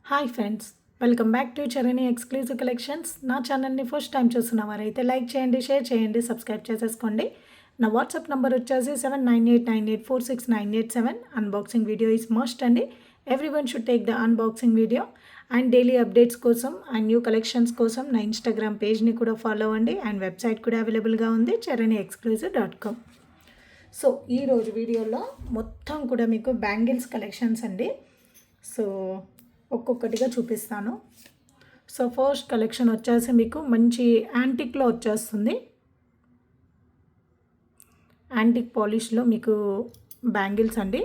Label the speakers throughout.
Speaker 1: Hi friends, welcome back to Charani exclusive collections. నా ఛానల్ని first time చూస్తున్న వారైతే లైక్ చేయండి, షేర్ చేయండి, సబ్స్క్రైబ్ చేసేసుకోండి. నా వాట్సాప్ నెంబర్ వచ్చేసి 7989846987. అన్బాక్సింగ్ వీడియో ఈజ్ మస్ట్ అండి. Every one should take the unboxing video. And daily updates కోసం అండ్ న్యూ కలెక్షన్స్ కోసం నా ఇన్స్టాగ్రామ్ పేజ్ని కూడా ఫాలో అవ్వండి. అండ్ వెబ్సైట్ కూడా అవైలబుల్గా ఉంది, charaniexclusive.com. సో ఈరోజు వీడియోలో మొత్తం కూడా మీకు బ్యాంగిల్స్ కలెక్షన్స్ అండి. సో ఒక్కొక్కటిగా చూపిస్తాను. సో ఫస్ట్ కలెక్షన్ వచ్చేసి మీకు మంచి యాంటిక్లో వచ్చేస్తుంది. యాంటిక్ పాలిష్లో మీకు బ్యాంగిల్స్ అండి.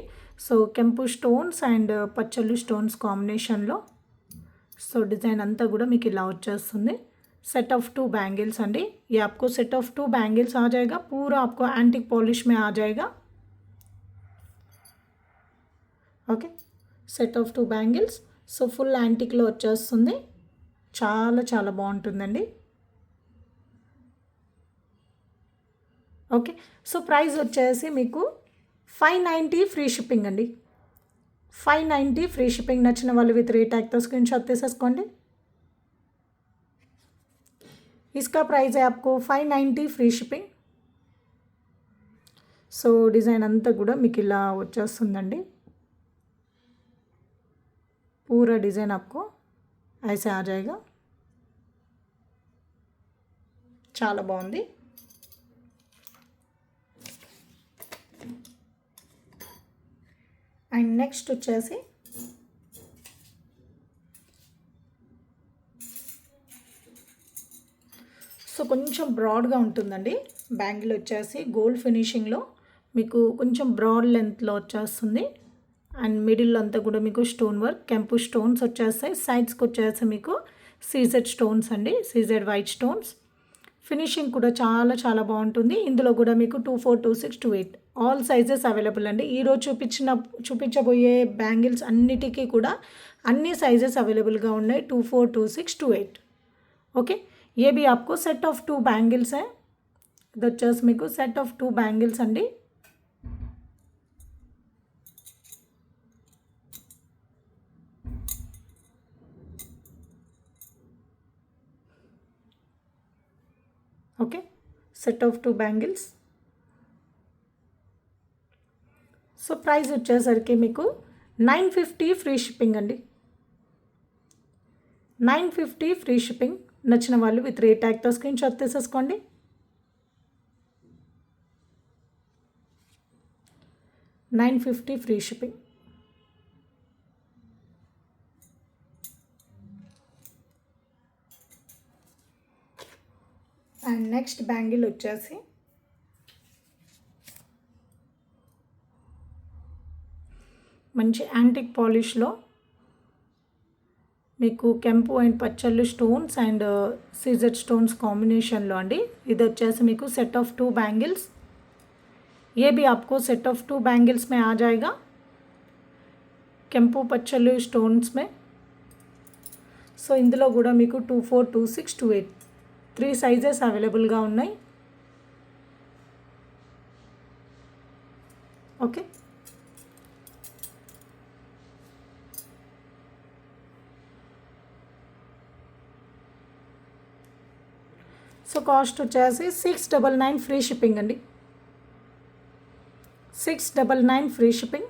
Speaker 1: సో కెంపు స్టోన్స్ అండ్ పచ్చళ్ళు స్టోన్స్ కాంబినేషన్లో సో డిज़ाइन అంతా కూడా మీకు ఇలా వచ్చేస్తుంది. सेट ऑफ 2 बैंगल्स अंडी. ये आपको सेट ऑफ 2 बैंगल्स आ जाएगा. पूरा आपको एंटिक पॉलिश में आ जाएगा. Okay, set of 2 bangles. So full యాంటిక్లో వచ్చేస్తుంది. చాలా చాలా బాగుంటుందండి. ఓకే, సో ప్రైస్ వచ్చేసి మీకు 590 ఫ్రీ షిప్పింగ్ అండి. 590 ఫ్రీ షిప్పింగ్. నచ్చిన వాళ్ళు విత్ రేట్ ట్యాగ్తో స్క్రీన్ షాట్ తీసేసుకోండి. इसका प्राइस है आपको 590 फ्री शिपिंग. సో డిజైన్ అంతా కూడా మీకు ఇలా వచ్చేస్తుందండి. पूरा डिज़ाइन आपको ऐसे आ जाएगा. చాలా బాగుంది. అండ్ నెక్స్ట్ వచ్చేసి సో కొంచెం బ్రాడ్గా ఉంటుందండి. బ్యాంగిల్ వచ్చేసి గోల్డ్ ఫినిషింగ్లో మీకు కొంచెం బ్రాడ్ లెంత్లో వచ్చేస్తుంది. అండ్ మిడిల్ అంతా కూడా మీకు స్టోన్ వర్క్ కెంపు స్టోన్స్ వచ్చేస్తాయి. సైడ్స్కి వచ్చేసి మీకు సీజెడ్ స్టోన్స్ అండి, సీజెడ్ వైట్ స్టోన్స్. ఫినిషింగ్ కూడా చాలా చాలా బాగుంటుంది. ఇందులో కూడా మీకు 24, 26, 28 ఆల్ సైజెస్ అవైలబుల్ అండి. ఈరోజు చూపించబోయే బ్యాంగిల్స్ అన్నిటికీ కూడా అన్ని సైజెస్ అవైలబుల్గా ఉన్నాయి. 24, 26, 28. ఓకే, ये भी आपको सेट ऑफ 2 बैंगल्स है. ఇది వచ్చేసి మీకు సెట్ ఆఫ్ 2 బ్యాంగిల్స్ అండి. Okay, set of 2 bangles. So price వచ్చేసరికి మీకు 950 ఫ్రీ షిప్పింగ్ అండి. 950 ఫ్రీ షిప్పింగ్. నచ్చిన వాళ్ళు విత్ రేట్ ట్యాగ్తో స్క్రీన్ షాట్ తీసేసుకోండి. $950 free shipping. And next bangle వచ్చేసి మంచి యాంటిక్ పాలిష్లో మీకు కెంపు అండ్ పచ్చళ్ళు స్టోన్స్ అండ్ సీజెడ్ స్టోన్స్ కాంబినేషన్లో అండి. ఇది వచ్చేసి మీకు సెట్ ఆఫ్ 2 बैंगल्स. ये भी आपको सेट ऑफ 2 बैंगल्स में आ जाएगा. కెంపు పచ్చళ్ళు స్టోన్స్ में. సో ఇందులో కూడా మీకు 24, 26, 28 3 సైజెస్ అవైలబుల్గా ఉన్నాయి. ఓకే, సో కాస్ట్ వచ్చేసి 699 ఫ్రీ షిప్పింగ్ అండి. 699 ఫ్రీ షిప్పింగ్.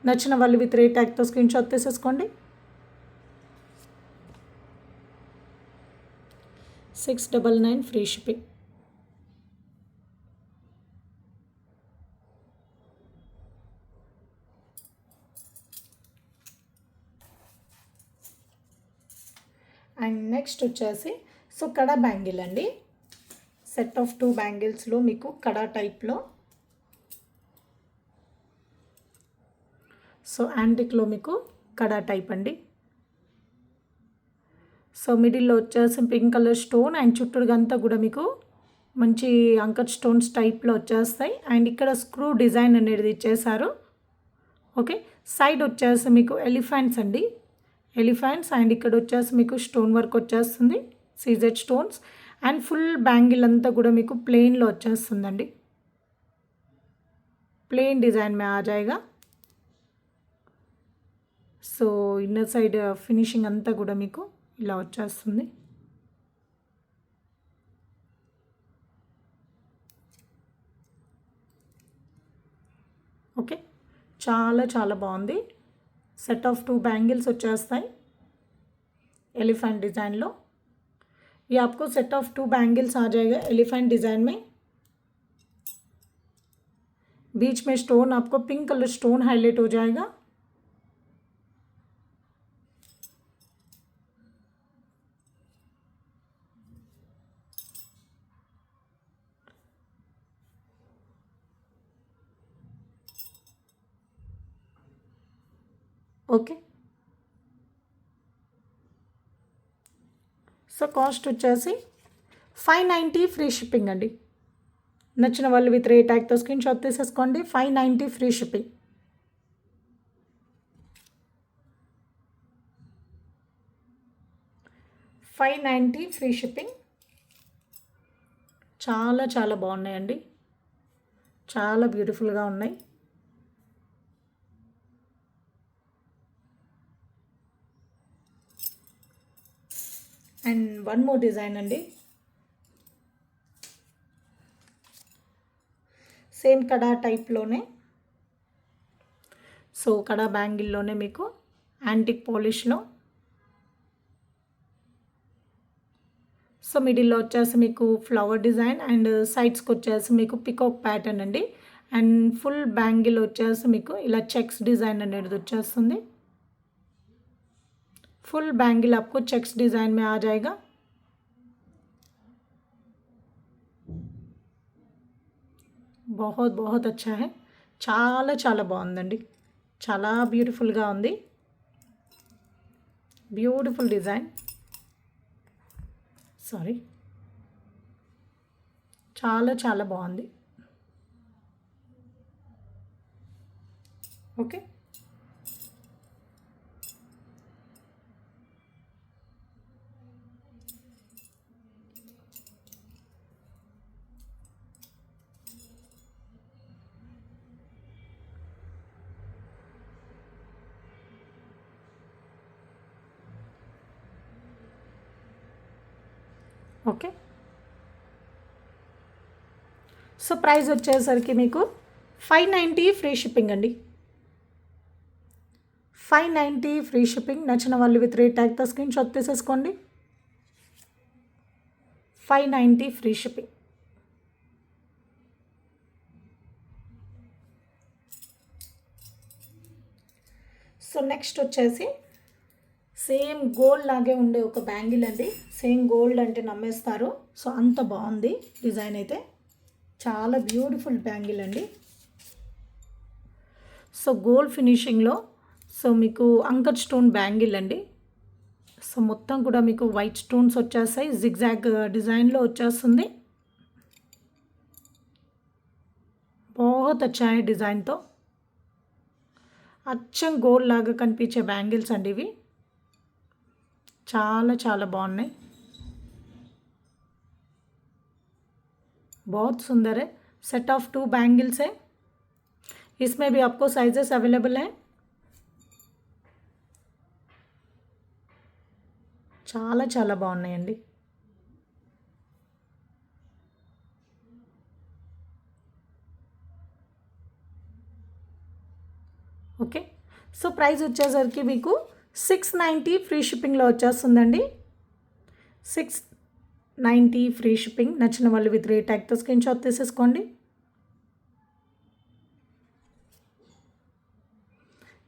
Speaker 1: నచ్చిన వాళ్ళు విత్ రేట్ ట్యాగ్తో స్క్రీన్ షాట్ తీసేసుకోండి. 699 ఫ్రీ షిప్పింగ్. అండ్ నెక్స్ట్ వచ్చేసి సో కడా బ్యాంగిల్ అండి. సెట్ ఆఫ్ 2 బ్యాంగిల్స్లో మీకు కడా టైప్లో సో యాంటిక్లో మీకు కడా టైప్ అండి. సో మిడిల్లో వచ్చేసి పింక్ కలర్ స్టోన్ అండ్ చుట్టూరుగంతా కూడా మీకు మంచి అంకర్ స్టోన్స్ టైప్లో వచ్చేస్తాయి. అండ్ ఇక్కడ స్క్రూ డిజైన్ అనేది ఇచ్చేసారు. ఓకే, సైడ్ వచ్చేసి మీకు ఎలిఫెంట్స్ అండి, ఎలిఫెంట్స్. అండ్ ఇక్కడ వచ్చేసి మీకు స్టోన్ వర్క్ వచ్చేస్తుంది, CZ stones. And full bangle అంతా కూడా మీకు ప్లెయిన్లో వచ్చేస్తుందండి. ప్లెయిన్ డిజైన్ మే ఆ జాయేగా. సో ఇన్నర్ సైడ్ ఫినిషింగ్ అంతా కూడా మీకు ఇలా వచ్చేస్తుంది. ఓకే, చాలా చాలా బాగుంది. సెట్ ఆఫ్ 2 बैंगल्स వచ్చేస్తాయి एलिफेंट डिज़ाइन लो. ये आपको सेट ऑफ 2 बैंगल्स आ जाएगा एलिफेंट डिज़ाइन में. बीच में स्टोन आपको पिंक कलर स्टोन हाईलाइट हो जाएगा. ఓకే, సో కాస్ట్ వచ్చేసి 590 ఫ్రీ షిప్పింగ్ అండి. నచ్చిన వాళ్ళు విత్ రేట్ ట్యాగ్తో స్క్రీన్ షాట్ తీసేసుకోండి. 590 ఫ్రీ షిప్పింగ్. $590 free shipping. చాలా చాలా బాగున్నాయండి, చాలా బ్యూటిఫుల్గా ఉన్నాయి. అండ్ వన్ మోర్ డిజైన్ అండి. సేమ్ కడా టైప్లోనే, సో కడా బ్యాంగిల్లోనే మీకు యాంటిక్ పాలిష్లో, సో మిడిల్లో వచ్చేసి మీకు ఫ్లవర్ డిజైన్ అండ్ సైడ్స్కి వచ్చేసి మీకు పికాక్ ప్యాటర్న్ అండి. అండ్ ఫుల్ బ్యాంగిల్ వచ్చేసి మీకు ఇలా చెక్స్ డిజైన్ అనేది వచ్చేస్తుంది. फुल बैंगल आपको चेक्स डिज़ाइन में आ जाएगा. बहुत बहुत अच्छा है, చాలా చాలా బాగుందండి, చాలా బ్యూటిఫుల్గా ఉంది. బ్యూటిఫుల్ డిజైన్, సారీ, చాలా చాలా బాగుంది. Okay, okay. సో ప్రైస్ వచ్చేసరికి మీకు 590 ఫ్రీ షిప్పింగ్ అండి. 590 ఫ్రీ షిప్పింగ్. నచ్చిన వాళ్ళు విత్ రేట్ ట్యాగ్తో స్క్రీన్ షాట్ తీసేసుకోండి. 590 ఫ్రీ షిప్పింగ్. సో నెక్స్ట్ వచ్చేసి సేమ్ గోల్డ్ లాగే ఉండే ఒక బ్యాంగిల్ అండి. సేమ్ గోల్డ్ అంటే నమ్మేస్తారు, సో అంత బాగుంది డిజైన్ అయితే. చాలా బ్యూటిఫుల్ బ్యాంగిల్ అండి. సో గోల్డ్ ఫినిషింగ్లో, సో మీకు అంకర్ స్టోన్ బ్యాంగిల్ అండి. సో మొత్తం కూడా మీకు వైట్ స్టోన్స్ వచ్చేస్తాయి, జిగ్జాగ్ డిజైన్లో వచ్చేస్తుంది. बहुत अच्छा है డిజైన్తో. అచ్చం గోల్డ్ లాగా కనిపించే బ్యాంగిల్స్ అండి ఇవి. చాలా చాలా బాగున్నాయి, बहुत सुंदर है. सेट ऑफ 2 बैंगल्स है, इसमें भी आपको साइजेस अवेलेबल हैं. చాలా చాలా బాగున్నాయండి. ఓకే, సో ప్రైస్ వచ్చేసరికి మీకు 690 ఫ్రీ షిప్పింగ్లో వచ్చేస్తుందండి. 690 फ्री शिपिंग. नच्చిన వాళ్ళు విత్ రేట్ ట్యాగ్తో స్క్రీన్ షాట్ తీసేసుకోండి.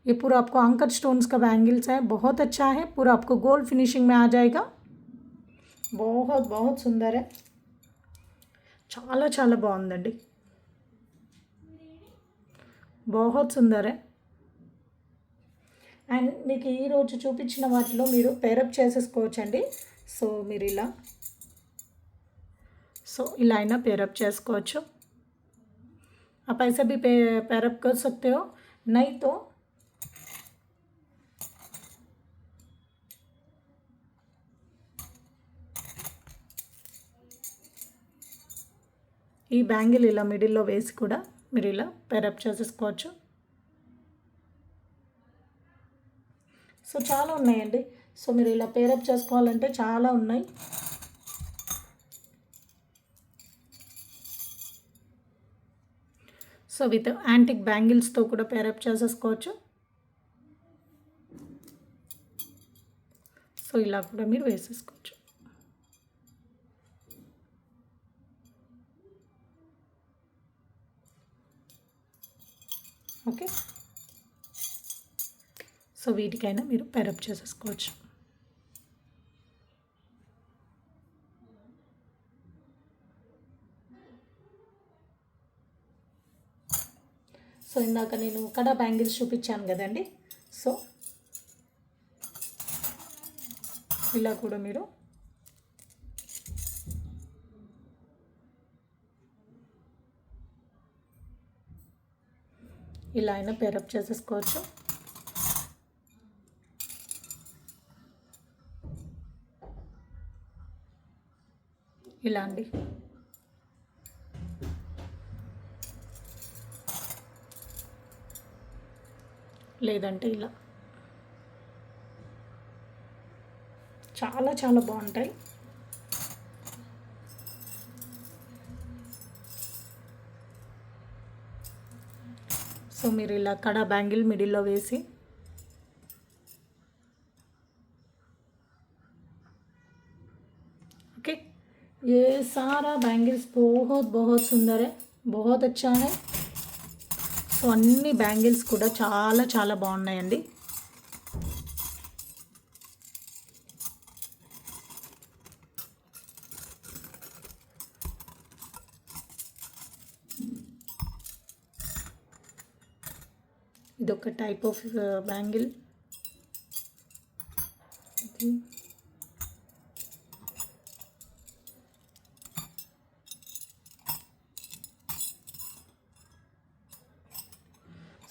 Speaker 1: ये पूरा आपको अंकट स्टोन्स का बैंगल्स है, बहुत अच्छा है. पूरा आपको गोल्ड फिनिशिंग में आ जाएगा. बहुत बहुत सुंदर है, చాలా చాలా బాగుందండి, बहुत सुंदर है. అండ్ మీకు ఈరోజు చూపించిన వాటిలో మీరు పేరప్ చేసేసుకోవచ్చండి. సో మీరు ఇలా, సో ఇలా అయినా पेरअप చేసుకోవచ్చు. आप ऐसे भी पेरअप कर सकते हो, नहीं तो ఈ బ్యాంగిల్ ఇలా మిడిల్లో వేసి కూడా మీరు ఇలా पेरअप చేసేసుకోవచ్చు. సో చాలా ఉన్నాయండి. సో మీరు ఇలా పేరప్ చేసుకోవాలంటే చాలా ఉన్నాయి. సో విత్ యాంటిక్ బ్యాంగిల్స్తో కూడా పేరప్ చేసేసుకోవచ్చు. సో ఇలా కూడా మీరు వేసేసుకోవచ్చు. ఓకే, సో వీటికైనా మీరు పేరప్ చేసేసుకోవచ్చు. సో ఇందాక నేను కడా బ్యాంగిల్స్ చూపించాను కదండి. సో ఇలా కూడా మీరు ఇలా అయినా పేరప్ చేసేసుకోవచ్చు. ఇలా అండి. లేదంటే ఇలా చాలా చాలా బాగుంటాయి. సో మీరు ఇలా కడా బ్యాంగిల్ మిడిల్లో వేసి ओके, ये सारा बैंगल्स बहुत बहुत सुंदर है, बहुत अच्छा है. సో అన్ని బ్యాంగిల్స్ కూడా చాలా చాలా బాగున్నాయండి. ఇదొక టైప్ ఆఫ్ బ్యాంగిల్.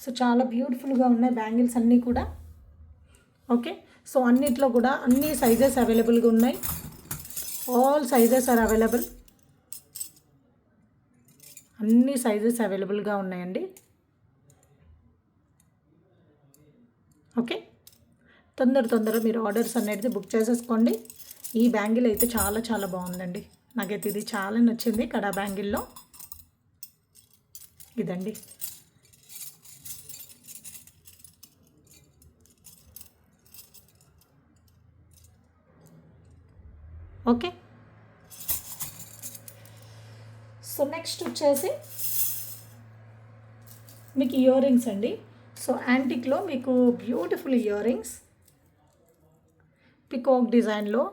Speaker 1: సో చాలా బ్యూటిఫుల్గా ఉన్నాయి బ్యాంగిల్స్ అన్నీ కూడా. ఓకే, సో అన్నిట్లో కూడా అన్ని సైజెస్ అవైలబుల్గా ఉన్నాయి. All sizes are available. అన్ని సైజెస్ అవైలబుల్గా ఉన్నాయండి. ఓకే, తొందర మీరు ఆర్డర్స్ అనేది బుక్ చేసేసుకోండి. ఈ బ్యాంగిల్ అయితే చాలా చాలా బాగుందండి. నాకైతే ఇది చాలా నచ్చింది. కడా బ్యాంగిల్లో ఇదండి. ఓకే, సో నెక్స్ట్ వచ్చేసి మీకు ఇయర్ రింగ్స్ అండి. సో యాంటిక్లో మీకు బ్యూటిఫుల్ ఇయర్ రింగ్స్, పికాక్ డిజైన్లో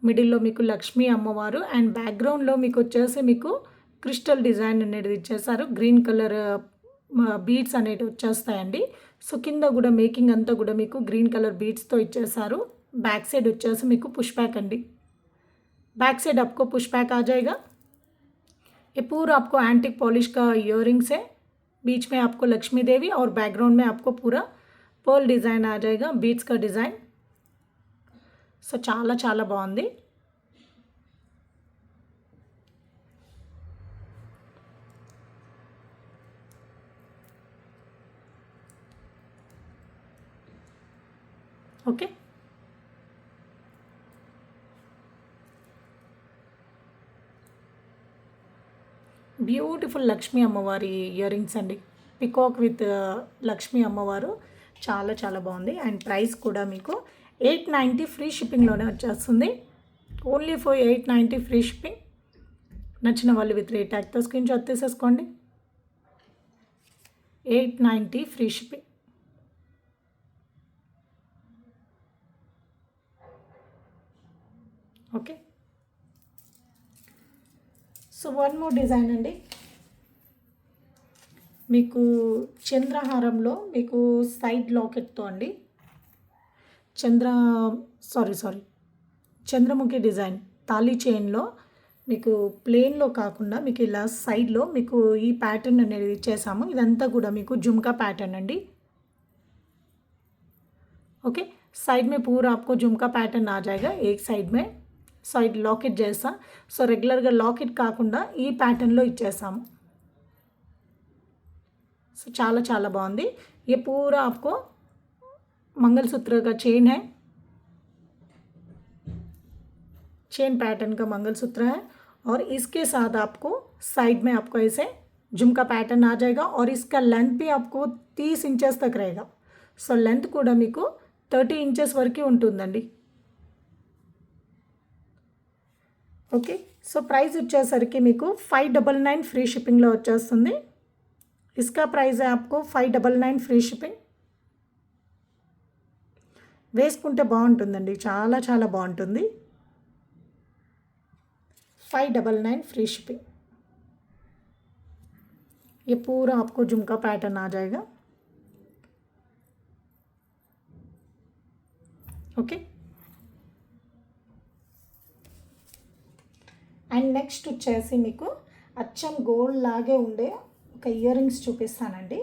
Speaker 1: మిడిల్లో మీకు లక్ష్మీ అమ్మవారు అండ్ బ్యాక్గ్రౌండ్లో మీకు వచ్చేసి మీకు క్రిస్టల్ డిజైన్ అనేది ఇచ్చేసారు. గ్రీన్ కలర్ బీడ్స్ అనేవి వచ్చేస్తాయండి. సో కింద కూడా మేకింగ్ అంతా కూడా మీకు గ్రీన్ కలర్ బీడ్స్తో ఇచ్చేసారు. बैक साइड వచ్చేసి మీకు పుష్ बैक अंडी, बैक साइड आपको पुश बैक आ जाएगा। ये पूरा आपको एंटिक पॉलिश का इयररिंग्स है, बीच में आपको लक्ष्मी देवी और बैकग्राउंड में आपको पूरा पर्ल डिज़ाइन आ जाएगा, बीट्स का डिज़ाइन। सो चाला चाला बागुंदी। ओके బ్యూటిఫుల్ లక్ష్మీ అమ్మవారి ఇయర్ రింగ్స్ అండి, పికాక్ విత్ లక్ష్మీ అమ్మవారు, చాలా చాలా బాగుంది। అండ్ ప్రైస్ కూడా మీకు 890 ఫ్రీ షిప్పింగ్లోనే వచ్చేస్తుంది, ఓన్లీ ఫర్ 890 ఫ్రీ షిప్పింగ్। నచ్చిన వాళ్ళు విత్ రేట్ ట్యాగ్తో స్క్రీన్ షాట్ తీసేసుకోండి, 890 free shipping. Okay, so one more design అండి, మీకు చంద్రహారంలో మీకు సైడ్ లాకెట్తో అండి, చంద్రముఖి డిజైన్ తాళీ చైన్లో మీకు ప్లేన్లో కాకుండా మీకు ఇలా సైడ్లో మీకు ఈ ప్యాటర్న్ అనేది ఇచ్చేసాము। ఇదంతా కూడా మీకు झुमका पैटर्न अंडी। ओके, साइड में पूरा आपको झुमका पैटर्न आ जाएगा, एक साइड में साइड लॉकेट जैसा। सो रेगुलर गा लॉकेट काकुंडा ई पैटर्न लो इच्చేసాము। सो चाला चाला बागुंदी। ये पूरा आपको मंगलसूत्र का चेन है, चेन पैटर्न का मंगलसूत्र है। और इसके साथ आपको साइड में आपको ऐसे झुमका पैटर्न आ जाएगा और इसका लेंथ भी आपको 30 इंचेस तक रहेगा। సో లెంత్ కూడా మీకు 30 ఇంచెస్ వరకు ఉంటుందండి। ఓకే, సో ప్రైస్ వచ్చేసరికి మీకు 599 ఫ్రీ షిప్పింగ్లో వచ్చేస్తుంది। इसका ప్రైస్ है आपको 599 ఫ్రీ షిప్పింగ్। వేసుకుంటే బాగుంటుందండి, చాలా చాలా బాగుంటుంది। 599 फ्री शिपिंग। ये पूरा आपको झुमका पैटर्न आ जाएगा। ओके, అండ్ నెక్స్ట్ వచ్చేసి మీకు అచ్చం గోల్డ్ లాగే ఉండే ఒక ఇయర్ రింగ్స్ చూపిస్తానండి।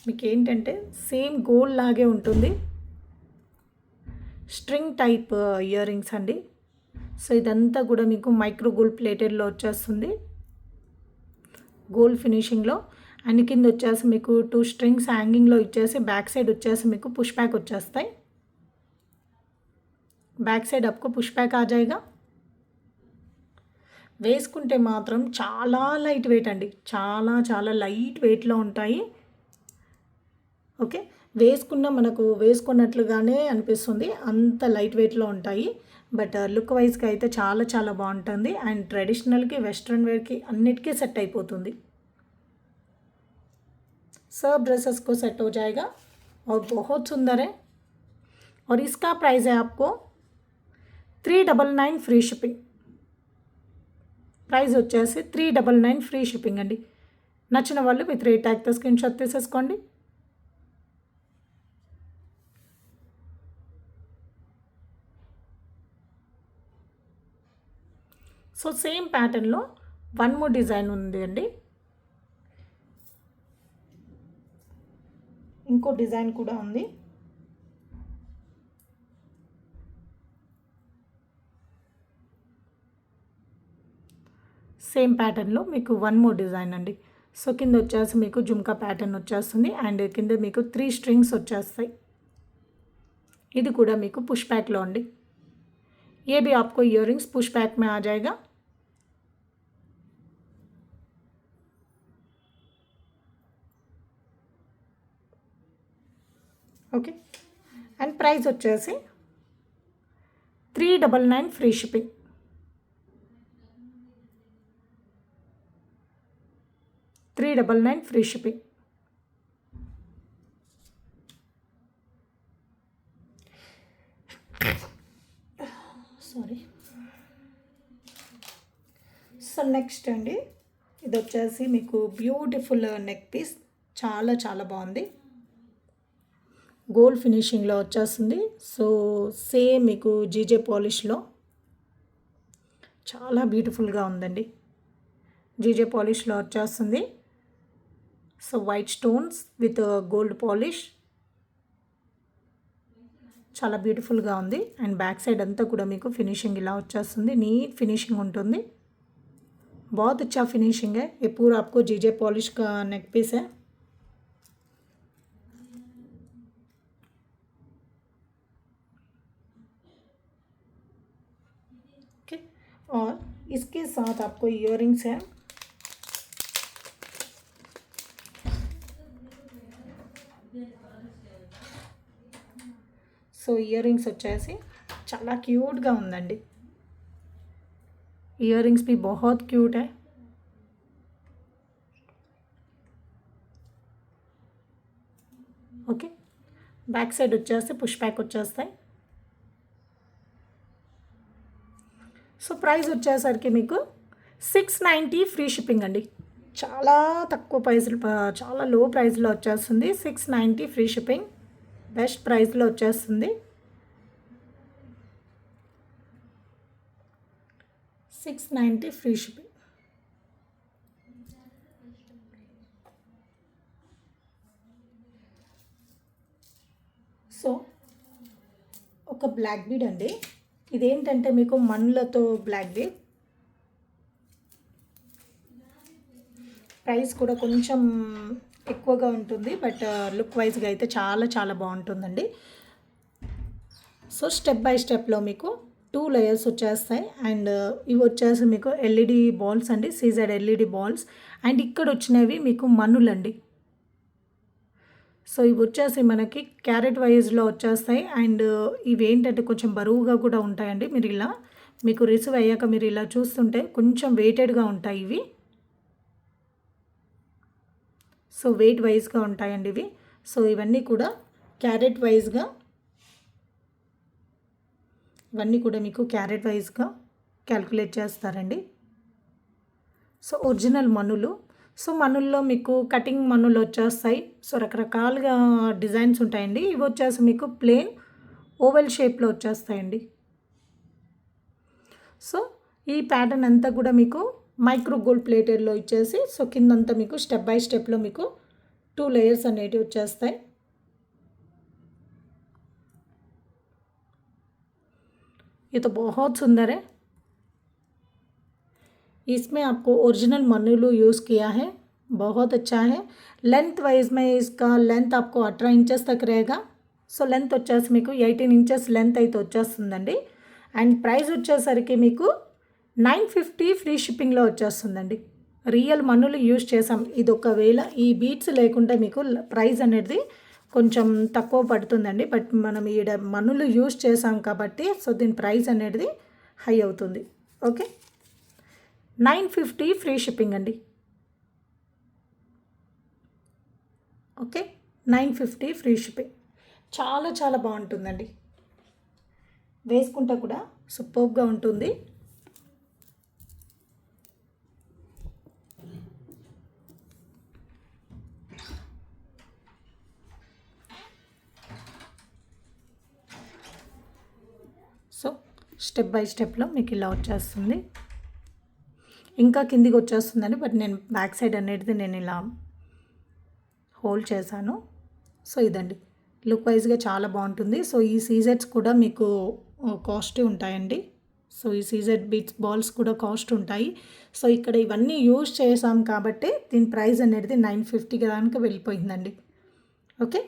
Speaker 1: మీకు ఏంటంటే సేమ్ గోల్డ్ లాగే ఉంటుంది, స్ట్రింగ్ టైప్ ఇయర్ రింగ్స్ అండి। సో ఇదంతా కూడా మీకు మైక్రో గోల్డ్ ప్లేటెడ్లో వచ్చేస్తుంది, గోల్డ్ ఫినిషింగ్లో। అండ్ కింద వచ్చేసి మీకు 2 స్ట్రింగ్స్ హ్యాంగింగ్లో ఇచ్చేసి బ్యాక్ సైడ్ వచ్చేసి మీకు పుష్ బ్యాక్ వచ్చేస్తాయి। బ్యాక్ సైడ్ आपको పుష్ బ్యాక్ ఆ जाएगा। వేసుకుంటే మాత్రం చాలా లైట్ వెయిట్ అండి, చాలా చాలా లైట్ వెయిట్లో ఉంటాయి। ఓకే, వేసుకున్న మనకు వేసుకున్నట్లుగానే అనిపిస్తుంది, అంత లైట్ వెయిట్లో ఉంటాయి। బట్ లుక్ వైజ్గా అయితే చాలా చాలా బాగుంటుంది। అండ్ ట్రెడిషనల్కి వెస్ట్రన్ వేర్కి అన్నిటికీ సెట్ అయిపోతుంది। सब ड्रेसेस को सेट हो जाएगा और बहुत सुंदर है। और इसका प्राइस है आपको 399 फ्री शिपिंग। ప్రైస్ వచ్చేసి 399 ఫ్రీ షిప్పింగ్ అండి। నచ్చిన వాళ్ళు విత్ రేట్ ట్యాగ్తో స్క్రీన్ షాట్ తీసేసుకోండి। సో సేమ్ ప్యాటర్న్లో వన్ మోర్ డిజైన్ ఉంది అండి, ఇంకో డిజైన్ కూడా ఉంది। సేమ్ ప్యాటర్న్లో మీకు వన్ మోర్ డిజైన్ అండి। సో కింద వచ్చేసి మీకు జుమ్కా ప్యాటర్న్ వచ్చేస్తుంది అండ్ కింద మీకు 3 స్ట్రింగ్స్ వచ్చేస్తాయి। ఇది కూడా మీకు పుష్ బ్యాక్లో అండి। ये भी आपको इयर रिंग्स पुश बैक में आ जाएगा। ఓకే, అండ్ ప్రైస్ వచ్చేసి 399 free shipping. 399 free shipping. Sorry. So next అండి, ఇది వచ్చేసి మీకు బ్యూటిఫుల్ నెక్ పీస్, చాలా చాలా బాగుంది, గోల్డ్ ఫినిషింగ్లో వచ్చేస్తుంది। సో సేమ్ మీకు జీజే పాలిష్లో చాలా బ్యూటిఫుల్గా ఉందండి, జీజే పాలిష్లో వచ్చేస్తుంది। So white stones with gold polish, చాలా బ్యూటిఫుల్గా ఉంది। అండ్ బ్యాక్ సైడ్ అంతా కూడా మీకు ఫినిషింగ్ ఇలా వచ్చేస్తుంది, నీట్ ఫినిషింగ్ ఉంటుంది, बहुत अच्छा फिनिशिंग है। ये पूरा आपको जीजे पॉलिश का नेक पीस है। ओके, और इसके साथ आपको इयररिंग्स है। సో ఇయర్ రింగ్స్ వచ్చేసి చాలా క్యూట్గా ఉందండి, ఇయర్ रिंग्स भी बहुत क्यूट है। ఓకే, బ్యాక్ సైడ్ వచ్చేస్తే పుష్ బ్యాక్ వచ్చేస్తాయి। సో ప్రైస్ వచ్చేసరికి మీకు 690 ఫ్రీ షిప్పింగ్ అండి, చాలా తక్కువ ప్రైస్లో, చాలా లో ప్రైస్లో వచ్చేస్తుంది। 690 ఫ్రీ షిప్పింగ్, బెస్ట్ ప్రైస్లో వచ్చేస్తుంది। 690 ఫ్రీ షిప్పింగ్। సో ఒక బ్లాక్ బీడ్ అండి, ఇదేంటంటే మీకు మన్లతో బ్లాక్ బీడ్, ప్రైస్ కూడా కొంచెం ఎక్కువగా ఉంటుంది, బట్ లుక్ వైజ్గా అయితే చాలా చాలా బాగుంటుందండి. సో స్టెప్ బై స్టెప్లో మీకు 2 లేయర్స్ వచ్చేస్తాయి. అండ్ ఇవి వచ్చేసి మీకు ఎల్ఈడి బాల్స్ అండి, సీజెడ్ ఎల్ఈడి బాల్స్. అండ్ ఇక్కడ వచ్చినవి మీకు మన్నులండి. సో ఇవి వచ్చేసి మనకి క్యారెట్ వైజ్లో వచ్చేస్తాయి. అండ్ ఇవి ఏంటంటే కొంచెం బరువుగా కూడా ఉంటాయండి. మీరు ఇలా మీకు రిసీవ్ అయ్యాక మీరు ఇలా చూస్తుంటే కొంచెం వెయిటెడ్గా ఉంటాయి ఇవి. సో వెయిట్ వైజ్గా ఉంటాయండి ఇవి. సో ఇవన్నీ కూడా క్యారెట్ వైజ్గా, ఇవన్నీ కూడా మీకు క్యారెట్ వైజ్గా క్యాల్కులేట్ చేస్తారండి. సో ఒరిజినల్ మన్నులు. సో మన్నుల్లో మీకు కటింగ్ మన్నులు వచ్చేస్తాయి. సో రకరకాలుగా డిజైన్స్ ఉంటాయండి. ఇవి వచ్చేసి మీకు ప్లెయిన్ ఓవెల్ షేప్లో వచ్చేస్తాయండి. సో ఈ ప్యాటర్న్ అంతా కూడా మీకు మైక్రో గోల్డ్ ప్లేటెడ్లో ఇచ్చేసి, సో కిందంతా మీకు స్టెప్ బై స్టెప్లో మీకు 2 లేయర్స్ అనేటివి వచ్చేస్తాయి. ये तो बहुत सुंदर है. इसमें आपको ओरिजिनल मन्नूलू यूज़ किया है, बहुत अच्छा है. लेंथ वाइज में इसका लेंथ आपको 18 इंचेस तक रहेगा. సో లెంత్ వచ్చేసి మీకు 18 ఇంచెస్ లెంత్ అయితే వచ్చేస్తుందండి. అండ్ ప్రైస్ వచ్చేసరికి మీకు 950 ఫ్రీ షిప్పింగ్లో వచ్చేస్తుందండి. రియల్ మన్నులు యూజ్ చేసాం. ఇది ఒకవేళ ఈ బీట్స్ లేకుంటే మీకు ప్రైస్ అనేది కొంచెం తక్కువ పడుతుందండి. బట్ మనం ఈడ మన్నులు యూజ్ చేసాం కాబట్టి సో దీని ప్రైస్ అనేది హై అవుతుంది. ఓకే, 950 ఫ్రీ షిప్పింగ్ అండి. Okay, 950 free shipping. చాలా చాలా బాగుంటుందండి, వేసుకుంటే కూడా సూపర్గా ఉంటుంది. సో స్టెప్ బై స్టెప్లో మీకు ఇలా వచ్చేస్తుంది. ఇంకా కిందికి వచ్చేస్తుందండి, బట్ నేను బ్యాక్ సైడ్ అనేది నేను ఇలా హోల్డ్ చేశాను. సో ఇదండి, లుక్ వైజ్గా చాలా బాగుంటుంది. సో ఈ సీజెట్స్ కూడా మీకు కాస్ట్ ఉంటాయండి. సో ఈ సీజెడ్ బీట్స్ బాల్స్ కూడా కాస్ట్ ఉంటాయి. సో ఇక్కడ ఇవన్నీ యూజ్ చేసాం కాబట్టి దీని ప్రైస్ అనేది 950 దానికి వెళ్ళిపోయిందండి. ఓకే,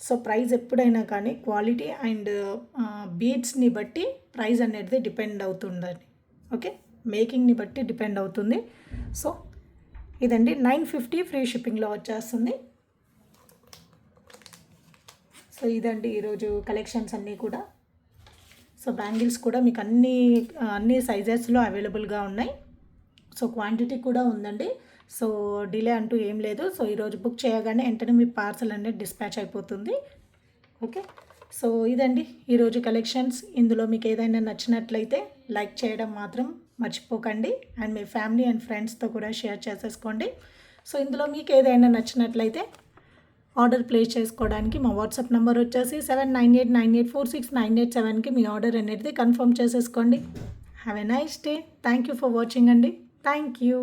Speaker 1: సో ప్రైస్ ఎప్పుడైనా కానీ క్వాలిటీ అండ్ బీడ్స్ని బట్టి ప్రైస్ అనేది డిపెండ్ అవుతుందండి. ఓకే, మేకింగ్ని బట్టి డిపెండ్ అవుతుంది. సో ఇదండి 950 ఫ్రీ షిప్పింగ్లో వచ్చేస్తుంది. సో ఇదండి ఈరోజు కలెక్షన్స్ అన్నీ కూడా. సో బ్యాంగిల్స్ కూడా మీకు అన్ని సైజెస్లో అవైలబుల్గా ఉన్నాయి. సో క్వాంటిటీ కూడా ఉందండి. సో డిలే అంటూ ఏం లేదు. సో ఈరోజు బుక్ చేయగానే వెంటనే మీ పార్సల్ అనేది డిస్పాచ్ అయిపోతుంది. ఓకే, సో ఇదండి ఈరోజు కలెక్షన్స్. ఇందులో మీకు ఏదైనా నచ్చినట్లయితే లైక్ చేయడం మాత్రం మర్చిపోకండి. అండ్ మీ ఫ్యామిలీ అండ్ ఫ్రెండ్స్తో కూడా షేర్ చేసేసుకోండి. సో ఇందులో మీకు ఏదైనా నచ్చినట్లయితే ఆర్డర్ ప్లేస్ చేసుకోవడానికి మా వాట్సాప్ నెంబర్ వచ్చేసి 7989846987కి మీ ఆర్డర్ అనేది కన్ఫర్మ్ చేసేసుకోండి. Have a nice day. Thank you for watching అండి. Thank you.